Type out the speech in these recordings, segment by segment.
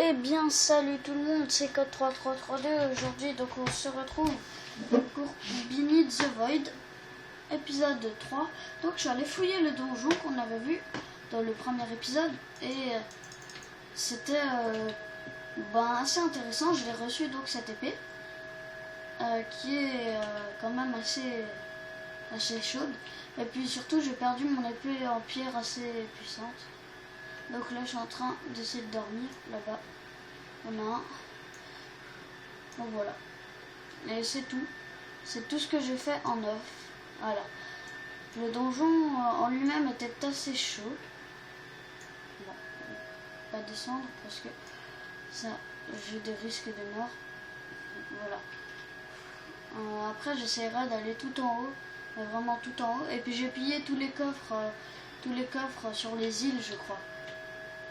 Eh bien salut tout le monde, c'est Code 3332. Aujourd'hui donc on se retrouve pour Beneath the Void, épisode 3. Donc je suis allé fouiller le donjon qu'on avait vu dans le premier épisode et c'était assez intéressant. Je l'ai reçu donc cette épée qui est quand même assez chaude. Et puis surtout j'ai perdu mon épée en pierre assez puissante. Donc là je suis en train d'essayer de dormir là-bas. On a un. Donc voilà. Et c'est tout. C'est tout ce que j'ai fait en neuf. Voilà. Le donjon en lui-même était assez chaud. Bon, pas descendre parce que ça j'ai des risques de mort. Voilà. Après j'essaierai d'aller tout en haut. Vraiment tout en haut. Et puis j'ai pillé tous les coffres sur les îles, je crois.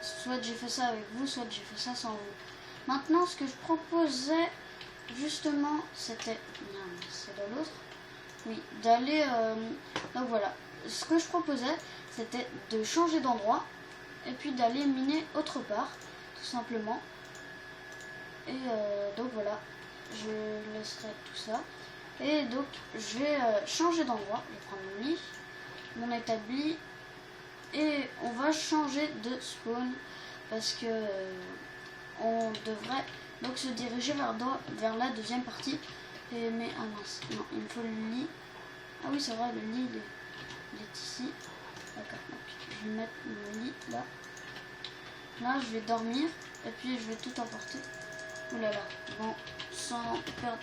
Soit j'ai fait ça avec vous, soit j'ai fait ça sans vous. Maintenant, ce que je proposais, justement, c'était... Non, c'est dans l'autre. Oui, d'aller... Donc voilà. Ce que je proposais, c'était de changer d'endroit et puis d'aller miner autre part, tout simplement. Et donc voilà, je laisserai tout ça. Et donc, je vais changer d'endroit. Je vais prendre mon lit, mon établi. Et on va changer de spawn parce que on devrait donc se diriger vers la deuxième partie. Et mais ah mince, non, il me faut le lit. Ah oui c'est vrai, le lit il est ici. D'accord, donc je vais mettre mon lit là. Là je vais dormir et puis je vais tout emporter. Ouh là là, bon, sans perdre.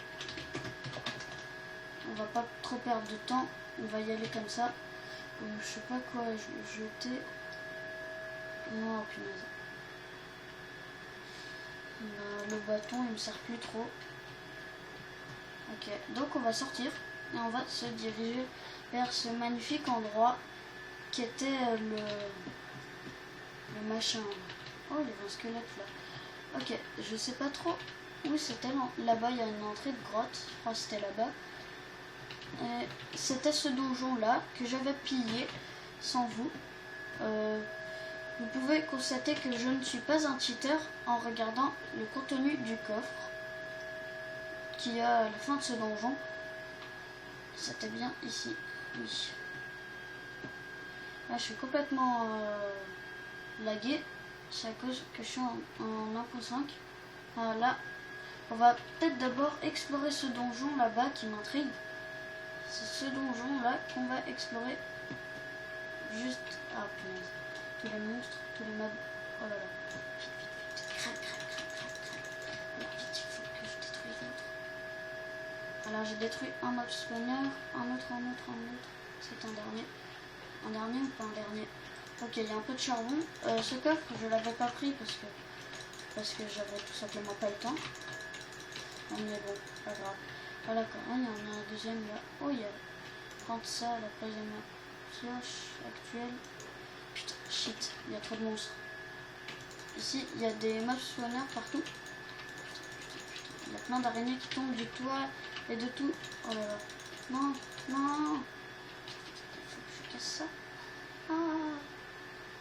On va pas trop perdre de temps, on va y aller comme ça. Je sais pas quoi jeter. Non, punaise. Le bâton il me sert plus trop. Ok, donc on va sortir et on va se diriger vers ce magnifique endroit qui était le machin. Oh, il y avait un squelette là. Ok, je sais pas trop où c'était. Là-bas il y a une entrée de grotte, je crois que c'était là-bas. C'était ce donjon là que j'avais pillé sans vous. Vous pouvez constater que je ne suis pas un cheater en regardant le contenu du coffre qui est à la fin de ce donjon. C'était bien ici, oui. Là je suis complètement lagué, c'est à cause que je suis en 1.5. Là, on va peut-être d'abord explorer ce donjon là-bas qui m'intrigue. C'est ce donjon là qu'on va explorer juste... Ah punaise. Tous les monstres, tous les mobs. Oh là là. Vite, vite, vite. Crève. Alors vite, il faut que je détruise l'autre. Alors j'ai détruit un mob spawner, un autre. C'est un dernier. Un dernier ou pas un dernier? Ok, il y a un peu de charbon. Ce coffre, je l'avais pas pris parce que j'avais tout simplement pas le temps. Mais bon, pas grave. Voilà, quand même, il y en a un deuxième là. Oh, il y a... Prendre ça, la place de ma pioche actuelle. Putain, shit, il y a trop de monstres. Ici, il y a des mob spawners partout. Il y a plein d'araignées qui tombent du toit et de tout. Oh là là. Non. Il faut que je casse ça. Ah.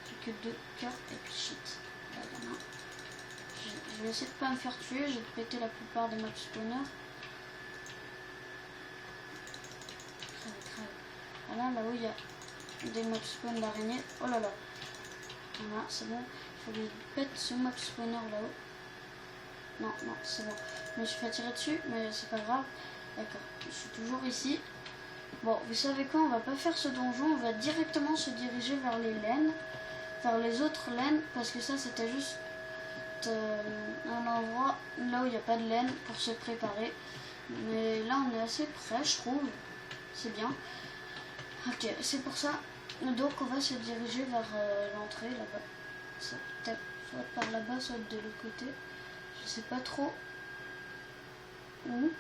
J'ai que 2 cœurs et puis shit. Là, il y en a un. Je vais essayer de pas me faire tuer. Je vais péter la plupart des mob spawners. Voilà, là où il y a des mob spawn d'araignées. Oh là là. Voilà, c'est bon. Il faut que je pète ce mob spawner là-haut. Non, c'est bon. Je me suis fait tirer dessus, mais c'est pas grave. D'accord, je suis toujours ici. Bon, vous savez quoi, on va pas faire ce donjon. On va directement se diriger vers les laines. Vers les autres laines. Parce que ça, c'était juste un endroit là où il n'y a pas de laine pour se préparer. Mais là, on est assez près, je trouve. C'est bien. Ok, c'est pour ça. Donc on va se diriger vers l'entrée là-bas. Peut-être soit par là-bas, soit de l'autre côté. Je sais pas trop où.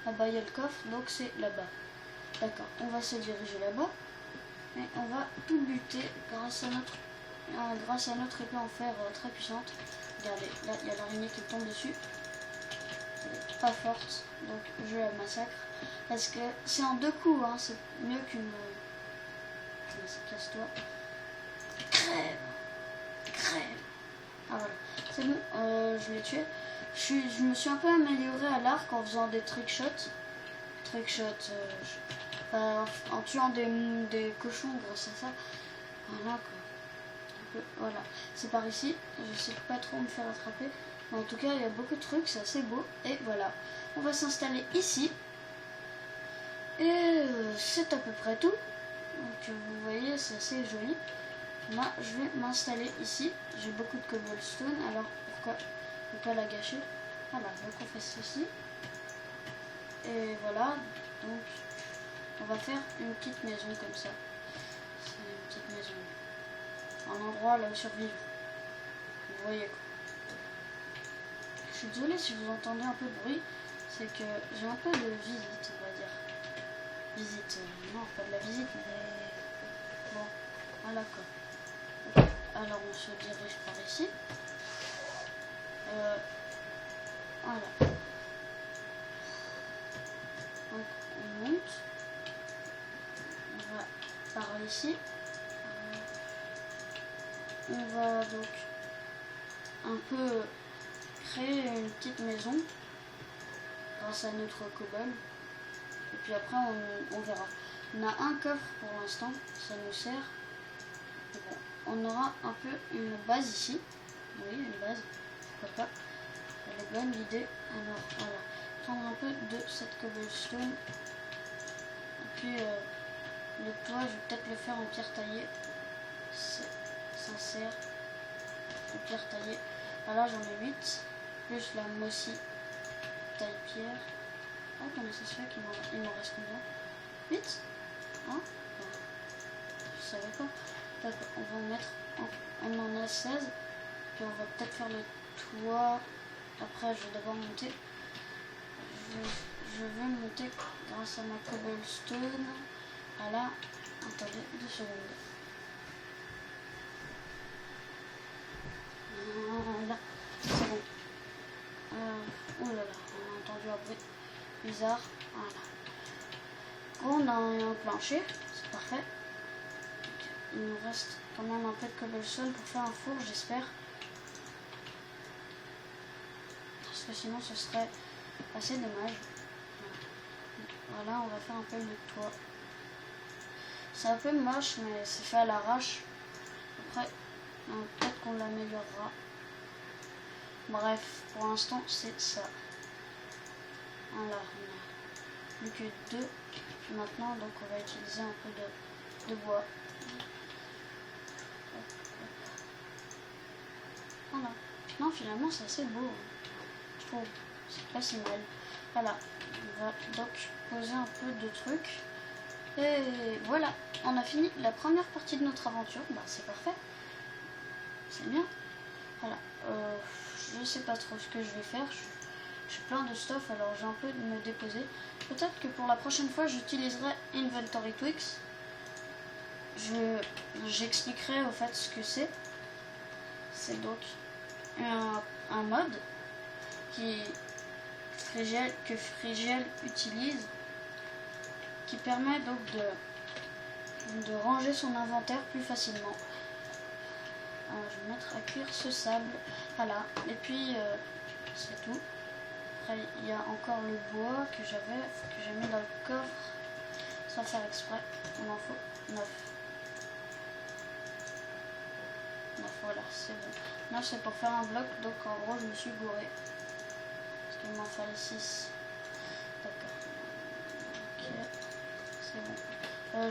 Là-bas il y a le coffre, donc c'est là-bas. D'accord, on va se diriger là-bas. Et on va tout buter grâce à notre épée en fer très puissante. Regardez, là il y a l'araignée qui tombe dessus. Elle est pas forte, donc je la massacre. Parce que c'est en 2 coups, hein, c'est mieux qu'une... Casse-toi. Crève. Ah voilà, C'est bon, je l'ai tué. Je me suis un peu amélioré à l'arc en faisant des trickshots. En tuant des cochons grâce à ça. Voilà quoi. Voilà, c'est par ici. Je sais pas trop me faire attraper. Mais en tout cas, il y a beaucoup de trucs, c'est assez beau. Et voilà, on va s'installer ici. Et c'est à peu près tout. Donc vous voyez, c'est assez joli. Moi, je vais m'installer ici. J'ai beaucoup de cobblestone, alors pourquoi ne pas la gâcher? Voilà, donc on fait ceci. Et voilà, donc on va faire une petite maison comme ça. C'est une petite maison. Un endroit là où survivre. Vous voyez quoi. Je suis désolée si vous entendez un peu de bruit. C'est que j'ai un peu de visite, on va dire. Visite, non, pas de la visite, mais bon, voilà quoi. Alors on se dirige par ici. Voilà. Donc on monte. On va par ici. On va donc un peu créer une petite maison grâce à notre cobble. Et puis après on verra. On a un coffre pour l'instant, ça nous sert. Et bon, on aura un peu une base ici. Oui, une base, pourquoi pas. Elle est bonne l'idée. Alors voilà, prendre un peu de cette cobblestone. Et puis le toit, je vais peut-être le faire en pierre taillée. C'est sincère. En pierre taillée. Voilà, j'en ai 8. Plus la mossy taille pierre. Ah, comment ça se fait qu'il m'en reste combien? 8 hein? Je savais pas. D'accord, on va en mettre. On en a 16. Puis on va peut-être faire le toit. Après, je vais d'abord monter. Je vais monter grâce à ma cobblestone. Voilà. Attendez 2 secondes. Voilà. C'est bon. Oh là là, on a entendu un bruit bizarre. Voilà. On a un plancher, c'est parfait. Donc, il nous reste quand même un peu de cobblestone pour faire un four, j'espère. Parce que sinon ce serait assez dommage. Voilà, on va faire un peu le toit. C'est un peu moche, mais c'est fait à l'arrache. Après, peut-être qu'on l'améliorera. Bref, pour l'instant, c'est ça. Voilà, on n'a plus que 2. Puis maintenant, donc, on va utiliser un peu de bois. Voilà. Non, finalement, c'est assez beau. Je trouve. C'est pas si mal. Voilà. On va donc poser un peu de trucs. Et voilà. On a fini la première partie de notre aventure. Bah, c'est parfait. C'est bien. Voilà. Je sais pas trop ce que je vais faire. J'ai plein de stuff, alors j'ai un peu de me déposer. Peut-être que pour la prochaine fois, j'utiliserai Inventory Tweaks. J'expliquerai au fait ce que c'est. C'est donc un mode que Frigiel utilise, qui permet donc de ranger son inventaire plus facilement. Alors, je vais mettre à cuire ce sable. Voilà. Et puis, c'est tout. Après, il y a encore le bois que j'ai mis dans le coffre sans faire exprès. On en faut 9. 9, voilà, c'est bon. 9, c'est pour faire un bloc, donc en gros, je me suis gouré. Parce qu'il m'en fallait 6. D'accord. Ok, c'est bon.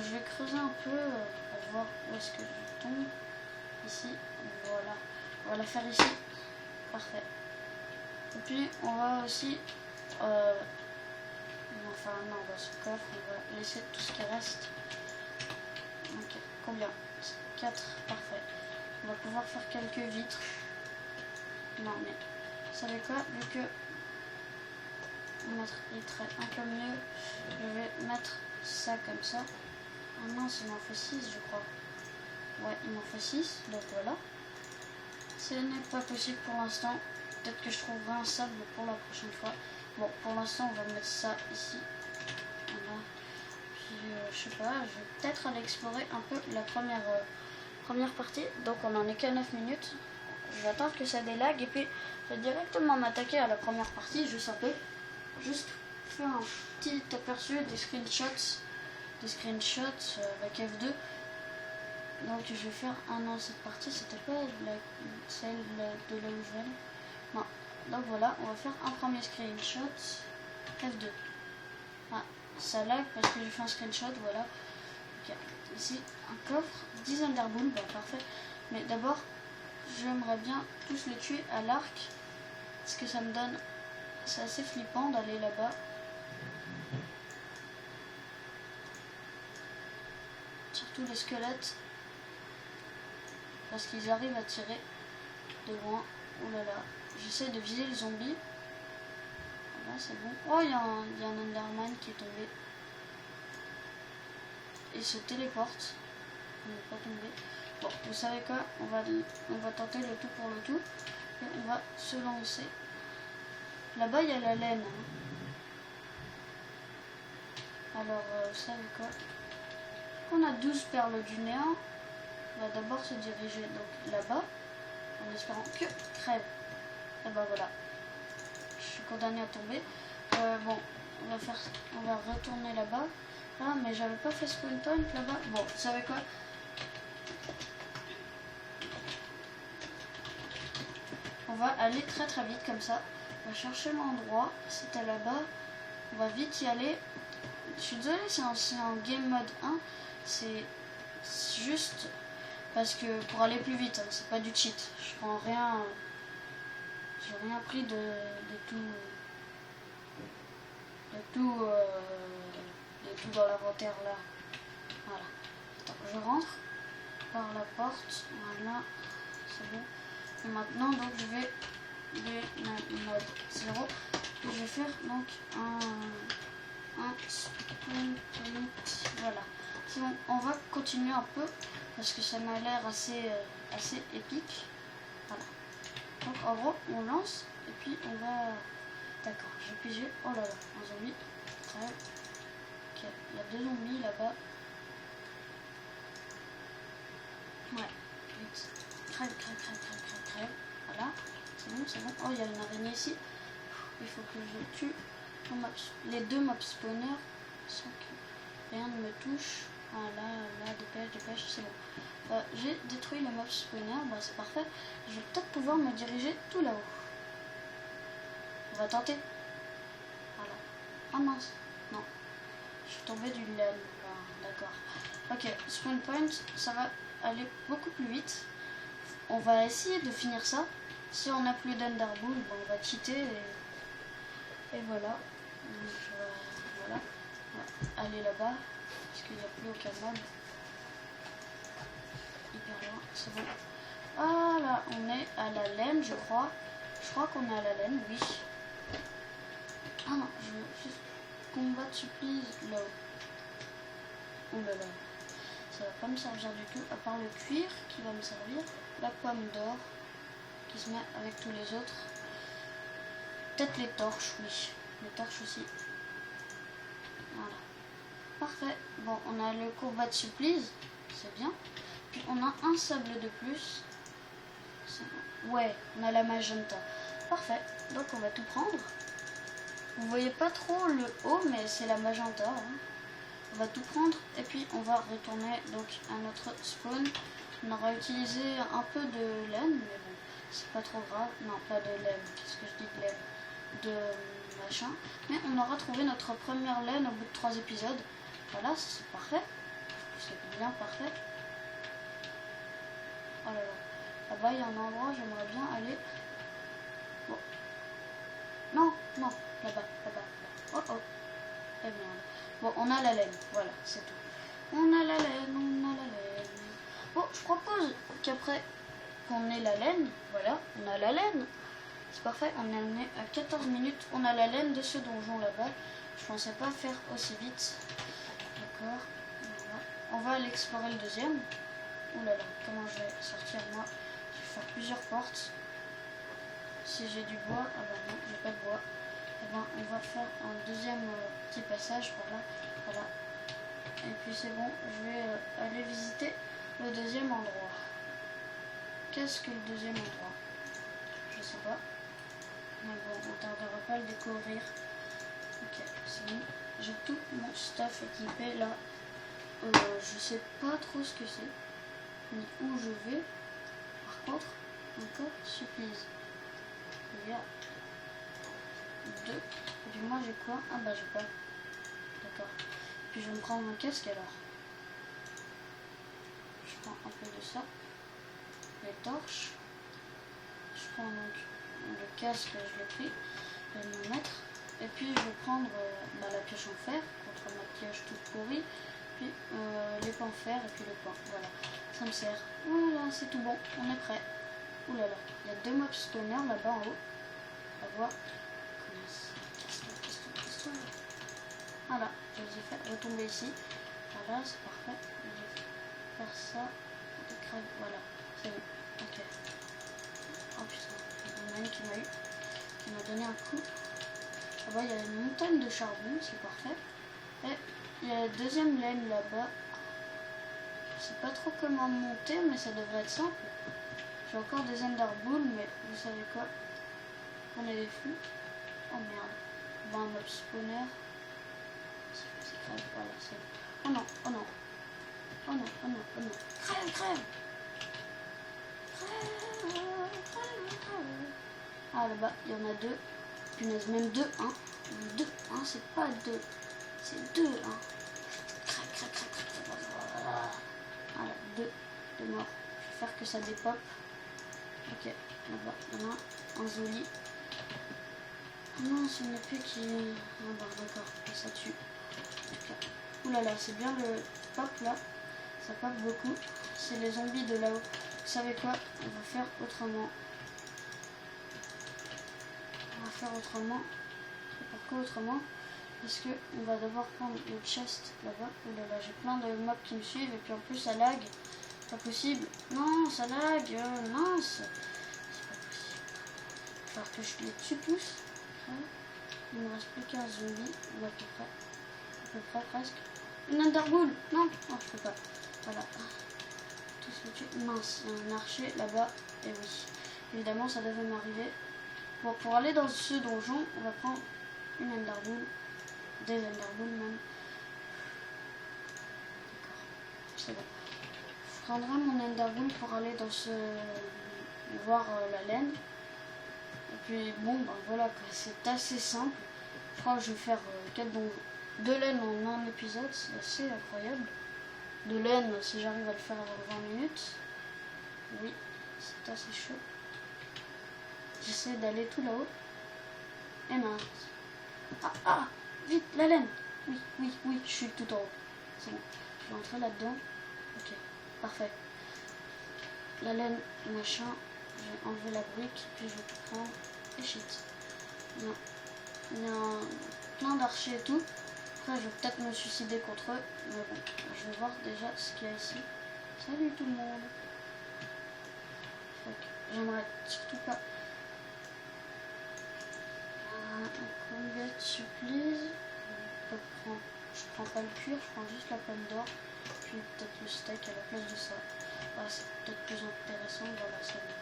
Je vais creuser un peu pour voir où est-ce que je tombe. Ici, voilà. On va la faire ici. Parfait. Et puis, on va aussi... enfin, non, dans ce coffre, on va laisser tout ce qui reste. Ok, combien? 4, parfait. On va pouvoir faire quelques vitres. Non, mais... Vous savez quoi? Vu que... Notre vitre est un peu mieux, je vais mettre ça comme ça. Ah mince, il m'en fait 6, je crois. Ouais, il m'en fait 6, donc voilà. Ce n'est pas possible pour l'instant. Peut-être que je trouverai un sable pour la prochaine fois. Bon, pour l'instant, on va mettre ça ici. Voilà. Puis, je sais pas, je vais peut-être aller explorer un peu la première partie. Donc, on en est qu'à 9 minutes. je vais attendre que ça délag et puis je vais directement m'attaquer à la première partie, juste un peu. Juste faire un petit aperçu des screenshots avec F2. Donc je vais faire non, cette partie c'était pas celle de là où je vais aller. Non, donc voilà, on va faire un premier screenshot F2. Ah, ça lag parce que j'ai fait un screenshot, voilà. Okay. Ici un coffre, 10 Underballs, bah, parfait. Mais d'abord j'aimerais bien tous les tuer à l'arc parce que ça me donne, c'est assez flippant d'aller là-bas. Surtout les squelettes parce qu'ils arrivent à tirer de loin. Oh là là, j'essaie de viser les zombies. Là c'est bon. Oh, il y a un Enderman qui est tombé. Il se téléporte. Il n'est pas tombé. Bon, vous savez quoi, on va tenter le tout pour le tout. Et on va se lancer. Là-bas il y a la laine. Alors, vous savez quoi, on a 12 perles du néant. On va d'abord se diriger donc là-bas en espérant que crève. Et ben voilà, je suis condamné à tomber. Bon, on va retourner là-bas. Ah, mais j'avais pas fait spawn point là-bas. Bon, vous savez quoi, on va aller très très vite comme ça. On va chercher l'endroit. C'était là-bas. On va vite y aller. Je suis désolée, c'est en game mode 1. C'est juste parce que pour aller plus vite, hein, c'est pas du cheat. Je prends rien. J'ai rien pris de tout dans l'inventaire là. Voilà. Attends, je rentre par la porte. Voilà. C'est bon. Et maintenant donc je vais mode 0. Et je vais faire donc un spawn point. Voilà. C'est bon, on va continuer un peu parce que ça m'a l'air assez épique. Voilà. Donc en gros on lance et puis on va. D'accord, j'ai pigé. Oh là là, un zombie. Crève. Ok, il y a 2 zombies là-bas. Ouais, vite. Crève. Voilà, c'est bon, c'est bon. Oh, il y a une araignée ici. Il faut que je tue les 2 mobs spawners sans que rien ne me touche. Là, dépêche, c'est bon. J'ai détruit le mob spawner, bah c'est parfait. Je vais peut-être pouvoir me diriger tout là-haut. On va tenter. Voilà. Ah mince, non. Je suis tombée d'une laine. D'accord. Ok, spawn point, ça va aller beaucoup plus vite. On va essayer de finir ça. Si on n'a plus d'Enderball, bon, on va cheater et voilà. Donc, voilà. On va aller là-bas. Parce qu'il n'y a plus aucun mob. Hyper loin, c'est bon. Ah là, on est à la laine, je crois. Je crois qu'on est à la laine, oui. Ah non, je veux juste combattre surprise là-haut. Oh là là. Ça va pas me servir du tout, à part le cuir qui va me servir. La pomme d'or qui se met avec tous les autres. Peut-être les torches, oui. Les torches aussi. Voilà. Parfait. Bon, on a le combat de supplice, c'est bien. Puis on a un sable de plus. Ouais, on a la magenta. Parfait. Donc on va tout prendre. Vous voyez pas trop le haut, mais c'est la magenta. Hein. On va tout prendre et puis on va retourner donc à notre spawn. On aura utilisé un peu de laine, mais bon, c'est pas trop grave. Non, pas de laine. Qu'est-ce que je dis de laine? De machin. Mais on aura trouvé notre première laine au bout de 3 épisodes. Voilà, c'est parfait. C'est bien parfait. Oh là là. Là-bas, il y a un endroit, j'aimerais bien aller. Bon. Non, là-bas. Oh. Eh merde. Bon, on a la laine. Voilà, c'est tout. On a la laine. Bon, je propose qu'après qu'on ait la laine, voilà, on a la laine. C'est parfait, on est à 14 minutes. On a la laine de ce donjon là-bas. Je pensais pas faire aussi vite. D'accord. On va aller explorer le deuxième. Ouh là là, comment je vais sortir moi? Je vais faire plusieurs portes. Si j'ai du bois, ah bah non, j'ai pas de bois. Eh ben, on va faire un deuxième petit passage par là. Voilà. Et puis c'est bon, je vais aller visiter le deuxième endroit. qu'est-ce que le deuxième endroit? Je sais pas. Mais bon, on tardera pas à le découvrir. Ok, c'est bon. J'ai tout mon stuff équipé là. Je sais pas trop ce que c'est. Ni où je vais. Par contre, encore supplies. Il y a 2. Et puis moi j'ai quoi? Ah bah j'ai pas. D'accord. Puis je vais me prendre un casque alors. Je prends un peu de ça. Les torches. Je prends donc le casque, je l'ai pris. Je vais me mettre. Et puis je vais prendre la pioche en fer contre ma pioche toute pourrie. Puis l'épée en fer et puis le pain. Voilà. Ça me sert. Voilà, c'est tout bon. On est prêt. Ouh là là. Il y a 2 mobs spawners là-bas en haut. On va voir. Casse-toi. Voilà, je les ai fait retomber ici. Voilà, c'est parfait. Je vais faire ça. Voilà, c'est bon. Ok. Oh putain, il y en a une qui m'a donné un coup. Là-bas, il y a une montagne de charbon, c'est parfait. Et il y a la deuxième laine là-bas. Je sais pas trop comment monter, mais ça devrait être simple. J'ai encore des enderballs, mais vous savez quoi? On est des fous. Oh merde. Bon, un mob spawner. C'est crève, voilà, c'est bon. Oh non, oh non. Oh non, oh non, oh non. Crève. Ah là-bas, il y en a 2. Punaise, même 2, 1. 2, 1, c'est pas 2. C'est 2, 1. Crève. Voilà, 2 morts. Je vais faire que ça dépop. Ok, là-bas, il y en a un joli. Oh non, c'est une épée qui... Ah bah d'accord, ça tue. Oulala, c'est bien le pop là. Ça pop beaucoup. C'est les zombies de là-haut. Vous savez quoi? On va faire autrement. Et pourquoi autrement? Parce que on va d'abord prendre le chest là-bas. Oulala, j'ai plein de mobs qui me suivent. Et puis en plus, ça lag. Pas possible. Non, ça lag. Mince. C'est pas possible. Il va falloir que je les tue tous. Il ne me reste plus qu'un zombie. Ou à peu près presque. Une enderball. Non, je peux pas. Voilà. Tous les tuer. Mince, il y a un archer là-bas. Et oui. Évidemment, ça devait m'arriver. Bon, pour aller dans ce donjon, on va prendre une enderball. Des enderballs même. D'accord. C'est bon. Je prendrai mon enderball pour aller dans ce... voir la laine. Et puis bon, ben voilà, c'est assez simple. Je crois que je vais faire 4 donjons. 2 laines en un épisode, c'est assez incroyable. 2 laines, si j'arrive à le faire avant 20 minutes. Oui, c'est assez chaud. J'essaie d'aller tout là-haut. Et mince. Ah, vite, la laine. Oui, je suis tout en haut. C'est bon, je vais entrer là-dedans. Ok, parfait. La laine, machin. Je vais enlever la brique, puis je vais tout prendre. Et shit. Il y a plein d'archers et tout. Après, je vais peut-être me suicider contre eux. Mais bon, je vais voir déjà ce qu'il y a ici. Salut tout le monde. J'aimerais surtout pas... Combien de supplies? Je prends pas le cuir, je prends juste la pomme d'or. Puis peut-être le steak à la place de ça. Ah, c'est peut-être plus intéressant. Voilà, c'est bon.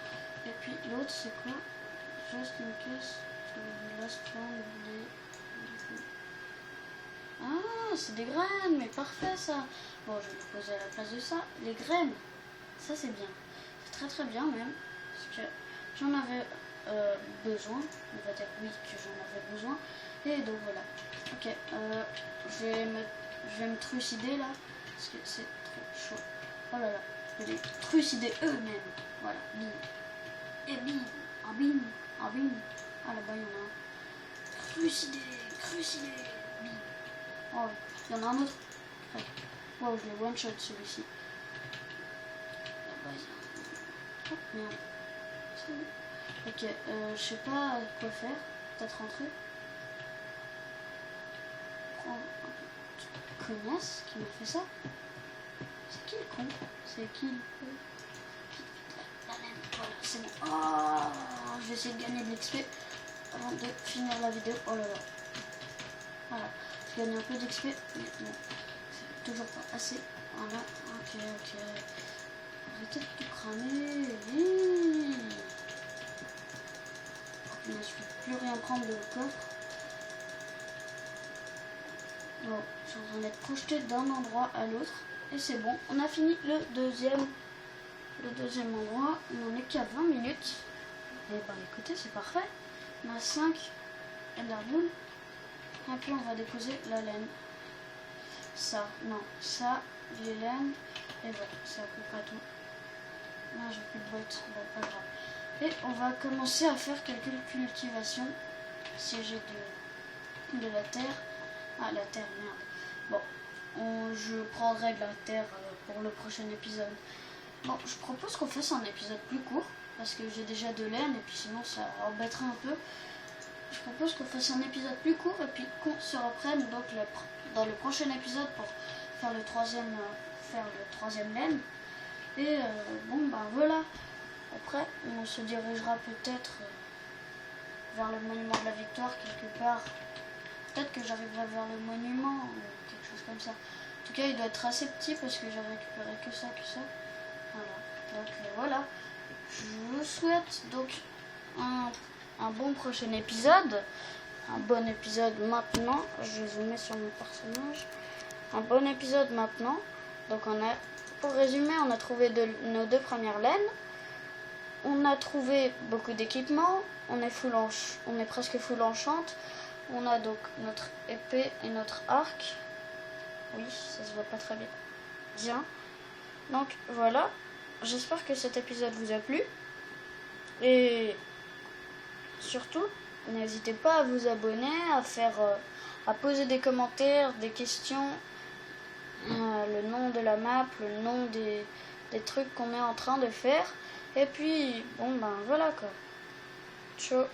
Et puis l'autre, c'est quoi? Just in case the last one Ah, c'est des graines, mais parfait ça. Bon, je vais le poser à la place de ça. Les graines, ça c'est bien. C'est très bien même. Parce que j'en avais besoin. On va dire oui que j'en avais besoin. Et donc voilà. Ok, je vais me trucider là. Parce que c'est trop chaud. Oh là là, je vais les trucider eux-mêmes. Voilà, bim. Et bim. Ah bim. Ah là-bas il y en a un. Trucider. Bim. Oh, il y en a un autre. Ouais. Wow, je l'ai one shot celui-ci. Là-bas il y a un... Oh merde. Ok, je sais pas quoi faire. Peut-être rentrer. Prendre un connasse qui m'a fait ça. C'est qui le con? C'est qui le con? Voilà, c'est bon. Oh, je vais essayer de gagner de l'XP avant de finir la vidéo. Oh là là. Voilà, je gagne un peu d'XP, mais bon, c'est toujours pas assez. Voilà, ok. Arrêtez de tout cramer. Hi. Oh, je ne peux plus rien prendre de le coffre. Bon, je suis en train d'être projeté d'un endroit à l'autre. Et c'est bon, on a fini le deuxième endroit. On n'en est qu'à 20 minutes. Et bah écoutez, c'est parfait. On a 5 Enderballs. Et puis on va déposer la laine. Ça, non, ça, les laines. Et voilà, c'est à peu près tout. Là, j'ai plus de bottes, bon, pas grave. Et on va commencer à faire quelques cultivations. Si j'ai de la terre. Ah, la terre, merde. Bon, je prendrai de la terre pour le prochain épisode. Bon, je propose qu'on fasse un épisode plus court. Parce que j'ai déjà de laine et puis sinon ça embêtera un peu. Je propose qu'on fasse un épisode plus court et puis qu'on se reprenne donc dans le prochain épisode pour faire le troisième laine. Et bon ben voilà. Après on se dirigera peut-être vers le monument de la victoire quelque part. Peut-être que j'arriverai vers le monument ou quelque chose comme ça. En tout cas il doit être assez petit parce que j'ai récupéré que ça. Voilà. Donc voilà. Je vous souhaite donc un bon prochain épisode. Un bon épisode maintenant. Je zoomer sur mon personnage. Un bon épisode maintenant. Donc pour résumer, on a trouvé nos 2 premières laines. On a trouvé beaucoup d'équipements. On est presque full enchant. On a donc notre épée et notre arc. Oui, ça se voit pas très bien. Donc voilà. J'espère que cet épisode vous a plu. Et surtout, n'hésitez pas à vous abonner, à poser des commentaires, des questions, le nom de la map, le nom des trucs qu'on est en train de faire. Et puis, bon ben voilà quoi. Ciao.